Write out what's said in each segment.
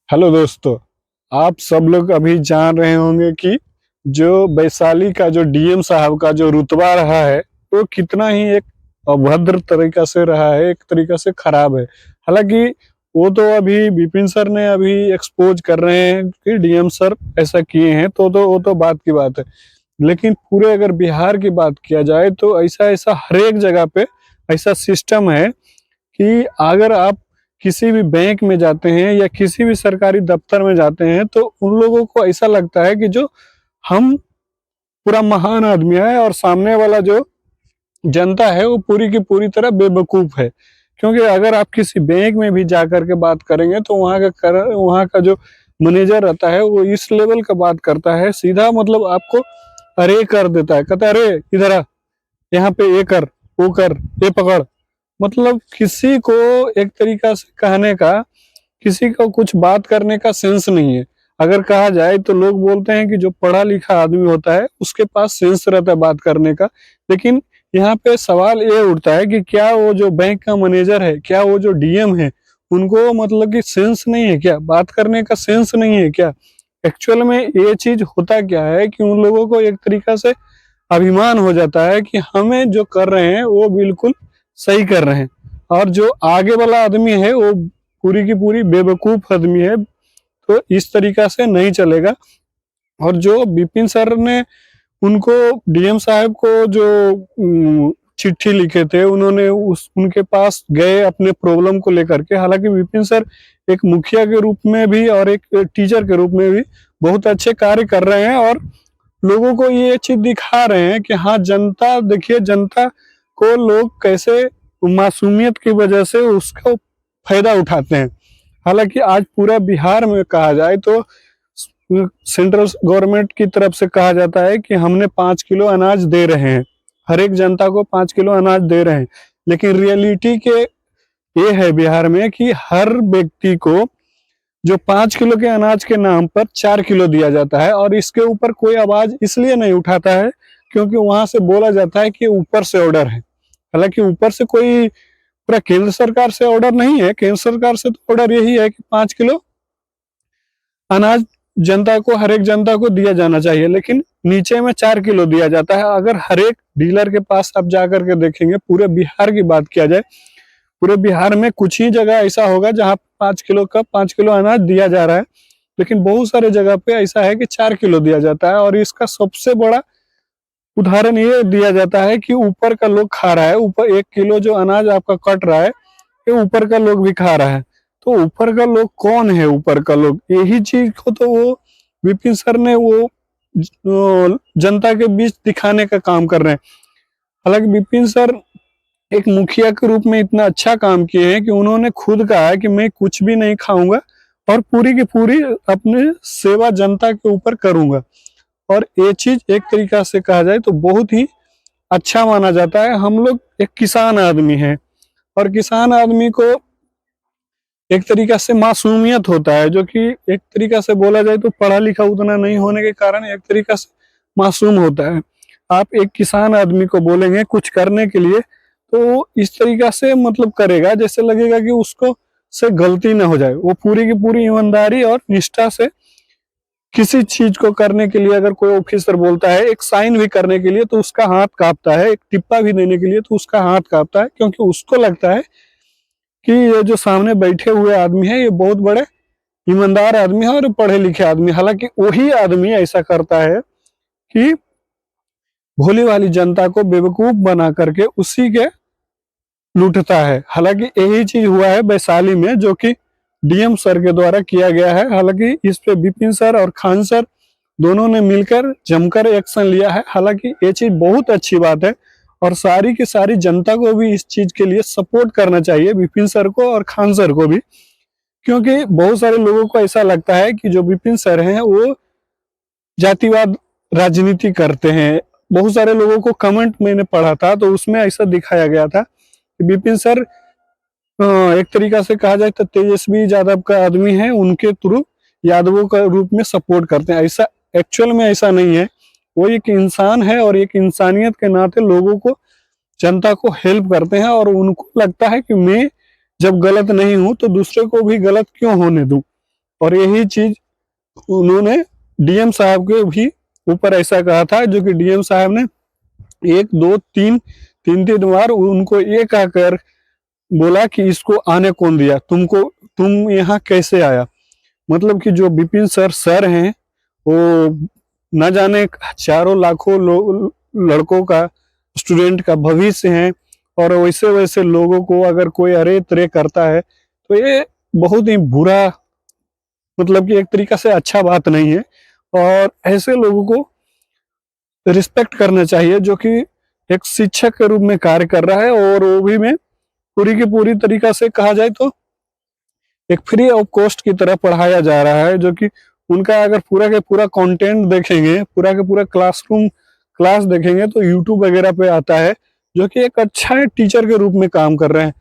Hello दोस्तों। आप सब लोग अभी जान रहे होंगे कि जो वैशाली का जो डीएम साहब का जो रुतबा रहा है वो कितना ही एक अभद्र तरीका से रहा है, एक तरीका से खराब है। हालांकि वो तो अभी विपिन सर ने अभी एक्सपोज कर रहे हैं कि डीएम सर ऐसा किए हैं, तो वो तो बात की बात है। लेकिन पूरे अगर बिहार की बात किया जाए तो ऐसा ऐसा हर एक जगह पे ऐसा सिस्टम है कि अगर आप किसी भी बैंक में जाते हैं या किसी भी सरकारी दफ्तर में जाते हैं तो उन लोगों को ऐसा लगता है कि जो हम पूरा महान आदमी है और सामने वाला जो जनता है वो पूरी की पूरी तरह बेवकूफ है। क्योंकि अगर आप किसी बैंक में भी जा कर के बात करेंगे तो वहाँ का जो मैनेजर रहता है वो इस लेवल का बात करता है, सीधा मतलब आपको अरे कर देता है, कहता है अरे इधर आ, यहाँ पे ये कर, वो कर, ये पकड़। मतलब किसी को एक तरीका से कहने का, किसी को कुछ बात करने का सेंस नहीं है। अगर कहा जाए तो लोग बोलते हैं कि जो पढ़ा लिखा आदमी होता है उसके पास सेंस रहता है बात करने का। लेकिन यहाँ पे सवाल ये उठता है कि क्या वो जो बैंक का मैनेजर है, क्या वो जो डीएम है, उनको मतलब कि सेंस नहीं है क्या, बात करने का सेंस नहीं है क्या? एक्चुअल में ये चीज होता क्या है कि उन लोगों को एक तरीका से अभिमान हो जाता है कि हमें जो कर रहे हैं वो बिल्कुल सही कर रहे हैं, और जो आगे वाला आदमी है वो पूरी की पूरी बेवकूफ आदमी है। तो इस तरीका से नहीं चलेगा। और जो विपिन सर ने उनको, डीएम साहब को जो चिट्ठी लिखे थे, उन्होंने उस उनके पास गए अपने प्रॉब्लम को लेकर के। हालांकि विपिन सर एक मुखिया के रूप में भी और एक टीचर के रूप में भी बहुत अच्छे कार्य कर रहे हैं और लोगों को ये चीज दिखा रहे हैं कि हाँ जनता, देखिए जनता को लोग कैसे मासूमियत की वजह से उसका फायदा उठाते हैं। हालांकि आज पूरा बिहार में कहा जाए तो सेंट्रल गवर्नमेंट की तरफ से कहा जाता है कि हमने 5 किलो अनाज दे रहे हैं, हर एक जनता को 5 किलो अनाज दे रहे हैं। लेकिन रियलिटी के ये है बिहार में कि हर व्यक्ति को जो 5 किलो के अनाज के नाम पर 4 किलो दिया जाता है, और इसके ऊपर कोई आवाज इसलिए नहीं उठाता है क्योंकि वहां से बोला जाता है कि ऊपर से ऑर्डर है। हालांकि ऊपर से कोई पूरा केंद्र सरकार से ऑर्डर नहीं है, केंद्र सरकार से तो ऑर्डर यही है कि 5 किलो अनाज जनता को, हर एक जनता को दिया जाना चाहिए, लेकिन नीचे में 4 किलो दिया जाता है। अगर हर एक डीलर के पास आप जाकर के देखेंगे, पूरे बिहार की बात किया जाए, पूरे बिहार में कुछ ही जगह ऐसा होगा जहां 5 किलो का 5 किलो अनाज दिया जा रहा है, लेकिन बहुत सारे जगह पे ऐसा है कि 4 किलो दिया जाता है। और इसका सबसे बड़ा उदाहरण ये दिया जाता है कि ऊपर का लोग खा रहा है, ऊपर 1 किलो जो अनाज आपका कट रहा है ये ऊपर का लोग भी खा रहा है। तो ऊपर का लोग कौन है? ऊपर का लोग, यही चीज को तो वो विपिन सर ने वो जनता के बीच दिखाने का काम कर रहे हैं। हालांकि विपिन सर एक मुखिया के रूप में इतना अच्छा काम किए हैं कि उन्होंने खुद कहा है कि मैं कुछ भी नहीं खाऊंगा और पूरी की पूरी अपने सेवा जनता के ऊपर करूंगा। और ये चीज एक तरीका से कहा जाए तो बहुत ही अच्छा माना जाता है। हम लोग एक किसान आदमी हैं और किसान आदमी को एक तरीका से मासूमियत होता है, जो कि एक तरीका से बोला जाए तो पढ़ा लिखा उतना नहीं होने के कारण एक तरीका से मासूम होता है। आप एक किसान आदमी को बोलेंगे कुछ करने के लिए तो इस तरीका से मतलब करेगा जैसे लगेगा कि उसको से गलती ना हो जाए। वो पूरी की पूरी ईमानदारी और निष्ठा से किसी चीज को करने के लिए, अगर कोई ऑफिसर बोलता है एक साइन भी करने के लिए तो उसका हाथ कांपता है, एक टिप्पा भी देने के लिए तो उसका हाथ कांपता है, क्योंकि उसको लगता है कि ये जो सामने बैठे हुए आदमी है ये बहुत बड़े ईमानदार आदमी है और पढ़े लिखे आदमी। हालांकि वही आदमी ऐसा करता है कि भोली वाली जनता को बेवकूफ बना करके उसी के लूटता है। हालांकि यही चीज हुआ है वैशाली में, जो कि डीएम सर के द्वारा किया गया है। हालांकि इस पे विपिन सर और खान सर दोनों ने मिलकर जमकर एक्शन लिया है। हालांकि ये चीज बहुत अच्छी बात है और सारी की सारी जनता को भी इस चीज के लिए सपोर्ट करना चाहिए, विपिन सर को और खान सर को भी। क्योंकि बहुत सारे लोगों को ऐसा लगता है कि जो विपिन सर हैं वो जातिवाद राजनीति करते हैं। बहुत सारे लोगों को कमेंट मैंने पढ़ा था तो उसमें ऐसा दिखाया गया था कि विपिन सर एक तरीका से कहा जाए तो तेजस्वी यादव का आदमी है, उनके थ्रू यादवों का रूप में सपोर्ट करते हैं। ऐसा एक्चुअल में ऐसा नहीं है। वो एक इंसान है और एक इंसानियत के नाते लोगों को, जनता को हेल्प करते हैं, और उनको लगता है कि मैं जब गलत नहीं हूं तो दूसरे को भी गलत क्यों होने दूं। और यही चीज उन्होंने डीएम साहब के भी ऊपर ऐसा कहा था, जो कि डीएम साहब ने 1 2 3 बार उनको ये कहकर बोला कि इसको आने कौन दिया तुमको, तुम यहाँ कैसे आया। मतलब कि जो विपिन सर हैं वो न जाने हजारों लाखों लड़कों का, स्टूडेंट का भविष्य है, और वैसे वैसे लोगों को अगर कोई अरे तरे करता है तो ये बहुत ही बुरा, मतलब कि एक तरीका से अच्छा बात नहीं है। और ऐसे लोगों को रिस्पेक्ट करना चाहिए जो कि एक शिक्षक के रूप में कार्य कर रहा है, और वो भी में पूरी की पूरी तरीका से कहा जाए तो एक फ्री ऑफ कॉस्ट की तरह पढ़ाया जा रहा है। जो कि उनका अगर पूरा के पूरा कंटेंट देखेंगे, पूरा के पूरा क्लास देखेंगे तो यूट्यूब वगैरह पे आता है, जो कि एक अच्छा टीचर के रूप में काम कर रहे हैं।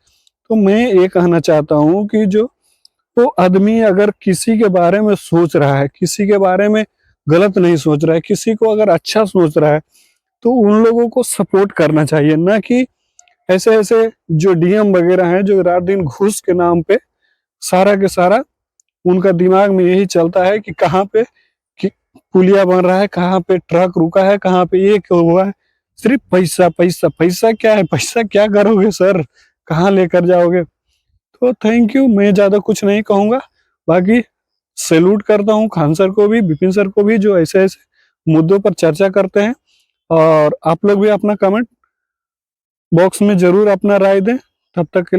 तो मैं ये कहना चाहता हूँ कि जो तो आदमी अगर किसी के बारे में सोच रहा है, किसी के बारे में गलत नहीं सोच रहा है, किसी को अगर अच्छा सोच रहा है, तो उन लोगों को सपोर्ट करना चाहिए। ना कि ऐसे ऐसे जो डीएम वगैरह हैं जो रात दिन घूस के नाम पे सारा के सारा उनका दिमाग में यही चलता है कि कहाँ पे कि पुलिया बन रहा है, कहाँ पे ट्रक रुका है, कहाँ पे ये क्या हुआ है। सिर्फ पैसा पैसा पैसा, क्या है पैसा, क्या करोगे सर, कहाँ लेकर जाओगे। तो थैंक यू, मैं ज्यादा कुछ नहीं कहूंगा। बाकी सैल्यूट करता हूँ खान सर को भी, विपिन सर को भी, जो ऐसे ऐसे मुद्दों पर चर्चा करते हैं। और आप लोग भी अपना कमेंट बॉक्स में जरूर अपना राय दें। तब तक के लिए